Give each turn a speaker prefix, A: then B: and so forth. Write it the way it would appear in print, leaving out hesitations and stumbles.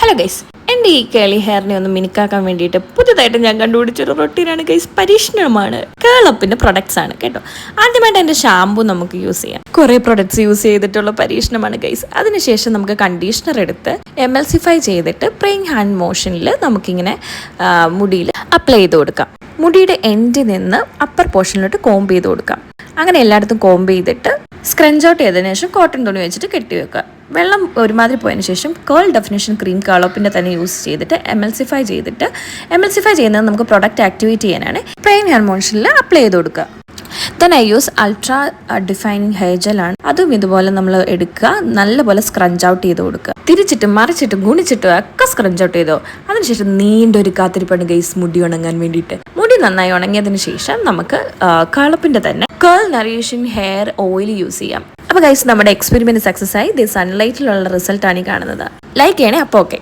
A: Hello guys, എൻ്റെ ഈ കേളി ഹെയറിനെ ഒന്ന് മിനുക്കാക്കാൻ വേണ്ടിയിട്ട് പുതുതായിട്ട് ഞാൻ കണ്ടുപിടിച്ചൊരു റൊട്ടീനാണ് ഗൈസ്. പരീക്ഷണമാണ്. കേളപ്പിൻ്റെ പ്രൊഡക്ട്സ് ആണ് കേട്ടോ. ആദ്യമായിട്ട് എൻ്റെ ഷാമ്പു നമുക്ക് യൂസ് ചെയ്യാം. കുറേ പ്രൊഡക്ട്സ് യൂസ് ചെയ്തിട്ടുള്ള പരീക്ഷണമാണ് ഗൈസ്. അതിനുശേഷം നമുക്ക് കണ്ടീഷണർ എടുത്ത് എമൽസിഫൈ ചെയ്തിട്ട് പ്രെയിങ് ഹാൻഡ് മോഷനിൽ നമുക്കിങ്ങനെ മുടിയിൽ അപ്ലൈ ചെയ്ത് കൊടുക്കാം. മുടിയുടെ എൻഡിൽ നിന്ന് അപ്പർ പോർഷനിലോട്ട് കോംബ് ചെയ്ത് കൊടുക്കാം. അങ്ങനെ എല്ലായിടത്തും കോംബ് ചെയ്തിട്ട് സ്ക്രഞ്ച് ഔട്ട് ചെയ്തതിനു ശേഷം കോട്ടൺ തുണി വെച്ചിട്ട് കെട്ടി വെക്കുക. വെള്ളം ഒരുമാതിരി പോയതിനു ശേഷം കേൾ ഡെഫിനിഷൻ ക്രീം കേളപ്പിൻ്റെ തന്നെ യൂസ് ചെയ്തിട്ട് എമൽസിഫൈ ചെയ്യുന്നത് നമുക്ക് പ്രൊഡക്റ്റ് ആക്ടിവേറ്റ് ചെയ്യാനാണ്. പ്രെയിങ് ഹാൻഡ് മോഷനിൽ അപ്ലൈ ചെയ്ത് കൊടുക്കുക. Then I use ultra defining hair ജെല്ലാണ്. അതും ഇതുപോലെ നമ്മൾ എടുക്കുക, നല്ലപോലെ സ്ക്രഞ്ച് ഔട്ട് ചെയ്ത് കൊടുക്കുക. തിരിച്ചിട്ടും മറിച്ചിട്ടും ഗുണിച്ചിട്ടും ഒക്കെ സ്ക്രഞ്ച് ഔട്ട് ചെയ്തോ. അതിനുശേഷം നീണ്ടൊരു കാത്തിരിപ്പാണ് ഗൈസ് മുടി ഉണങ്ങാൻ വേണ്ടിയിട്ട്. മുടി നന്നായി ഉണങ്ങിയതിന് ശേഷം നമുക്ക് കേളപ്പിൻ്റെ തന്നെ കേൾ നറിഷിംഗ് ഹെയർ ഓയിൽ യൂസ് ചെയ്യാം. അപ്പോൾ ഗൈസ്, നമ്മുടെ എക്സ്പെരിമെന്റ് സക്സസ് ആയി. ഇത് സൺലൈറ്റിലുള്ള റിസൾട്ടാണ് ഈ കാണുന്നത്. ലൈക്ക് ചെയ്യണേ. അപ്പോൾ ഓക്കെ.